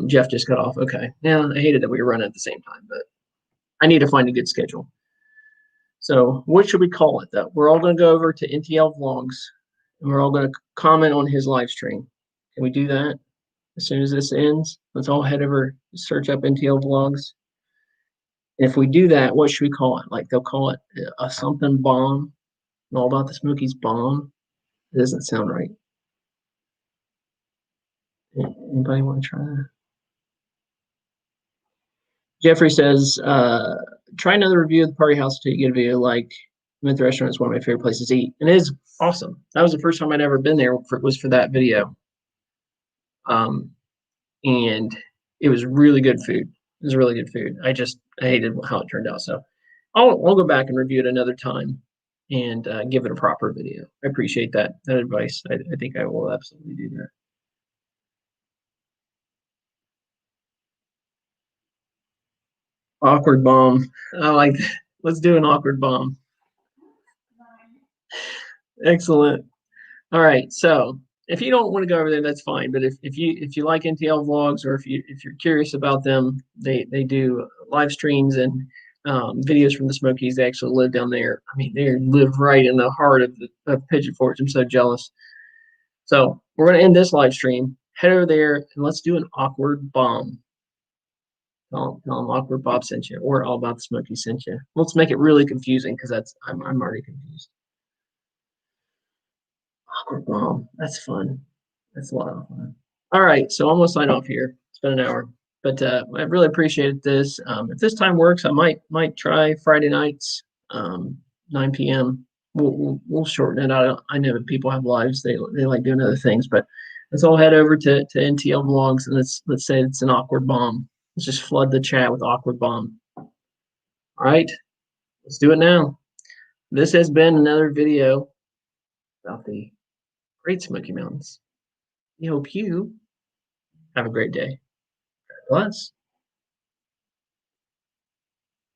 Jeff just got off. Okay. Yeah, I hated that we were running at the same time, but I need to find a good schedule. So what should we call it though? We're all going to go over to NTL vlogs and we're all going to comment on his live stream. Can we do that? As soon as this ends, let's all head over, search up NTL vlogs. And if we do that, what should we call it? Like they'll call it a something bomb, and all about the Smokies bomb. It doesn't sound right. Anybody want to try that? Jeffrey says, try another review of the party house until you get a video like I'm at the restaurant. It's one of my favorite places to eat. And it is awesome. That was the first time I'd ever been there was for that video. And it was really good food. It was really good food. I hated how it turned out. So I'll go back and review it another time and give it a proper video. I appreciate that advice. I think I will absolutely do that. Awkward bomb. I like that. Let's do an awkward bomb. Excellent. All right. So if you don't want to go over there, that's fine. But if you like NTL vlogs, or if you're curious about them, they do live streams and videos from the Smokies. They actually live down there. I mean, they live right in the heart of Pigeon Forge. I'm so jealous. So we're gonna end this live stream. Head over there and let's do an awkward bomb. Tell them Awkward Bob sent you, or All About the Smoky sent you. Let's make it really confusing because I'm already confused. Awkward bomb. That's fun. That's a lot of fun. All right, so I'm gonna sign off here. It's been an hour, but I really appreciated this. If this time works, I might try Friday nights, 9 p.m. We'll shorten it out. I know that people have lives; they like doing other things, but let's all head over to NTL Vlogs and let's say it's an awkward bomb. Let's just flood the chat with awkward bomb. All right, let's do it now. This has been another video about the Great Smoky Mountains. We hope you have a great day. God bless.